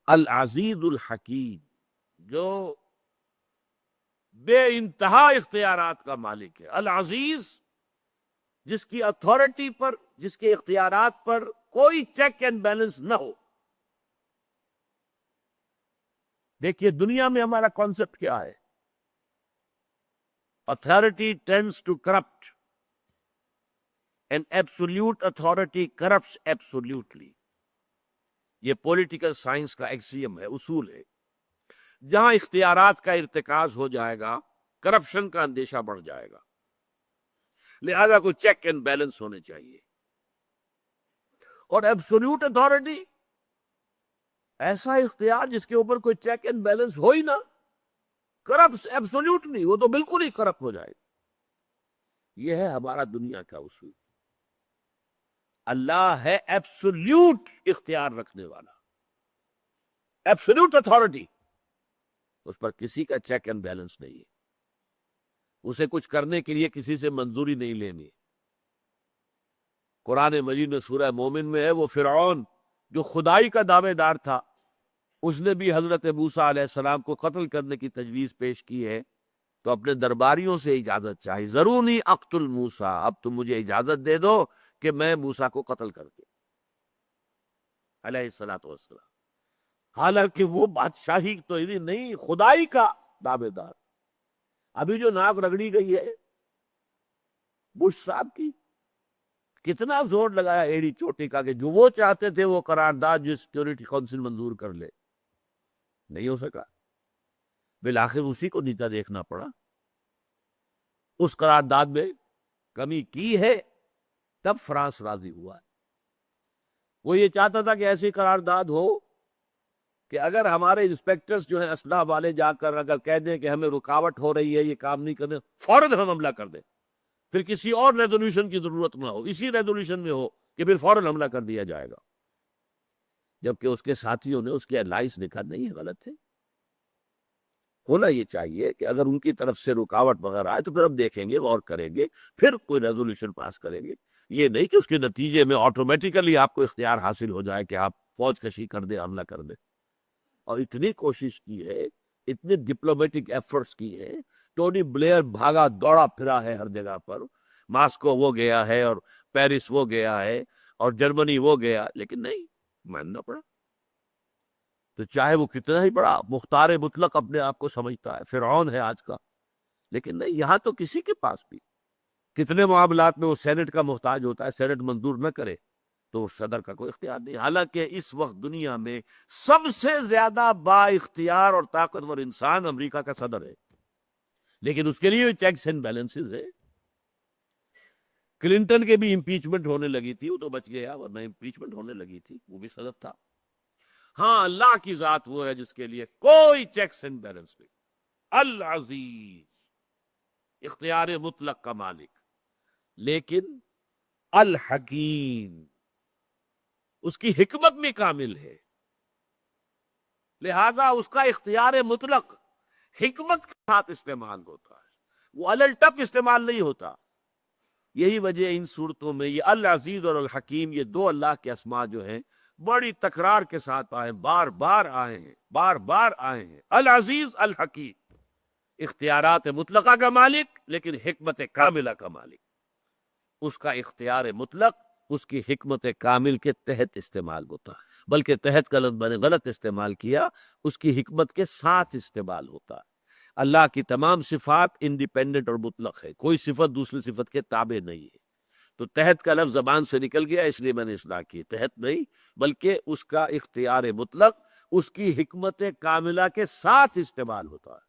العزیز الحکیم، جو بے انتہا اختیارات کا مالک ہے۔ العزیز، جس کی اتھارٹی پر، جس کے اختیارات پر کوئی چیک اینڈ بیلنس نہ ہو۔ دیکھیے دنیا میں ہمارا کانسیپٹ کیا ہے؟ authority tends to corrupt and absolute authority corrupts absolutely۔ یہ پولیٹیکل سائنس کا ایکسیم ہے، اصول ہے۔ جہاں اختیارات کا ارتکاز ہو جائے گا، کرپشن کا اندیشہ بڑھ جائے گا، لہذا کوئی چیک اینڈ بیلنس ہونے چاہیے۔ اور ایبسولوٹ اتھارٹی، ایسا اختیار جس کے اوپر کوئی چیک اینڈ بیلنس ہو ہی نہ، کرپٹ ایبسولوٹ نہیں، وہ تو بالکل ہی کرپٹ ہو جائے گا۔ یہ ہے ہمارا دنیا کا اصول۔ اللہ ہے ایبسولوٹ اختیار رکھنے والا، ایبسولوٹ اتھارٹی، اس پر کسی کا چیک اینڈ بیلنس نہیں ہے۔ اسے کچھ کرنے کے لیے کسی سے منظوری نہیں لینی۔ قرآن مجید میں سورہ مومن میں ہے، وہ فرعون جو خدائی کا دعوے دار تھا، اس نے بھی حضرت موسیٰ علیہ السلام کو قتل کرنے کی تجویز پیش کی ہے، تو اپنے درباریوں سے اجازت چاہی، ضرونی اقتل موسیٰ، اب تم مجھے اجازت دے دو کہ میں موسیٰ کو قتل کر کے علیہ السلام، حالانکہ وہ بادشاہی تو نہیں، خدائی کا دعوے دار۔ ابھی جو ناک رگڑی گئی ہے بش صاحب کی، کتنا زور لگایا ایڑی چوٹی کا کہ جو وہ چاہتے تھے وہ قرارداد جو سیکورٹی کونسل منظور کر لے، نہیں ہو سکا، بالآخر اسی کو نیچا دیکھنا پڑا۔ اس قرارداد میں کمی کی ہے، تب فرانس راضی ہوا ہے۔ وہ یہ چاہتا تھا کہ ایسی قرارداد ہو کہ اگر ہمارے انسپیکٹرز جو ہیں اسلحہ والے جا کر اگر کہہ دیں کہ ہمیں رکاوٹ ہو رہی ہے، یہ کام نہیں کرنے، فوراً ہم حملہ کر دیں، پھر کسی اور ریزولوشن کی ضرورت نہ ہو، اسی ریزولوشن میں ہو کہ پھر فوراً حملہ کر دیا جائے گا۔ جبکہ اس کے ساتھیوں نے، اس کے الائز نے کہا نہیں، یہ غلط ہے، ہونا یہ چاہیے کہ اگر ان کی طرف سے رکاوٹ وغیرہ آئے تو پھر اب دیکھیں گے، غور کریں گے، پھر کوئی ریزولوشن پاس کریں گے۔ یہ نہیں کہ اس کے نتیجے میں آٹومیٹیکلی آپ کو اختیار حاصل ہو جائے کہ آپ فوج کشی کر دیں، حملہ کر دیں۔ اور اتنی کوشش کی ہے، اتنے ڈپلومیٹک ایفرٹس کی ہیں، ٹونی بلیئر بھاگا دوڑا پھرا ہے ہر جگہ پر، ماسکو وہ گیا ہے اور پیرس وہ گیا ہے اور جرمنی وہ گیا، لیکن نہیں ماننا پڑا۔ تو چاہے وہ کتنا ہی بڑا مختار مطلق اپنے آپ کو سمجھتا ہے، فرعون ہے آج کا، لیکن نہیں، یہاں تو کسی کے پاس بھی کتنے معاملات میں وہ سینٹ کا محتاج ہوتا ہے، سینٹ منظور نہ کرے تو صدر کا کوئی اختیار نہیں۔ حالانکہ اس وقت دنیا میں سب سے زیادہ با اختیار اور طاقتور انسان امریکہ کا صدر ہے، لیکن اس کے لیے چیکس اینڈ بیلنسز ہے۔ کلنٹن کے بھی امپیچمنٹ ہونے لگی تھی، وہ تو بچ گیا، ورنہ امپیچمنٹ ہونے لگی تھی، وہ بھی صدر تھا۔ ہاں، اللہ کی ذات وہ ہے جس کے لیے کوئی چیکس اینڈ بیلنس نہیں، العزیز، اختیار مطلق کا مالک، لیکن الحکیم، اس کی حکمت بھی کامل ہے، لہذا اس کا اختیار مطلق حکمت کے ساتھ استعمال ہوتا ہے، وہ الٹپ استعمال نہیں ہوتا۔ یہی وجہ ان صورتوں میں یہ العزیز اور الحکیم، یہ دو اللہ کے اسماء جو ہیں بڑی تکرار کے ساتھ آئے، بار بار آئے ہیں، بار بار آئے ہیں۔ العزیز الحکیم، اختیارات مطلقہ کا مالک لیکن حکمت کاملہ کا مالک۔ اس کا اختیار مطلق اس کی حکمت کامل کے تحت استعمال ہوتا ہے، بلکہ تحت کا لفظ میں نے غلط استعمال کیا، اس کی حکمت کے ساتھ استعمال ہوتا ہے۔ اللہ کی تمام صفات انڈیپینڈنٹ اور مطلق ہے، کوئی صفت دوسری صفت کے تابع نہیں ہے۔ تو تحت کا لفظ زبان سے نکل گیا، اس لیے میں نے اصلاح کی، تحت نہیں بلکہ اس کا اختیار مطلق اس کی حکمت کاملہ کے ساتھ استعمال ہوتا ہے۔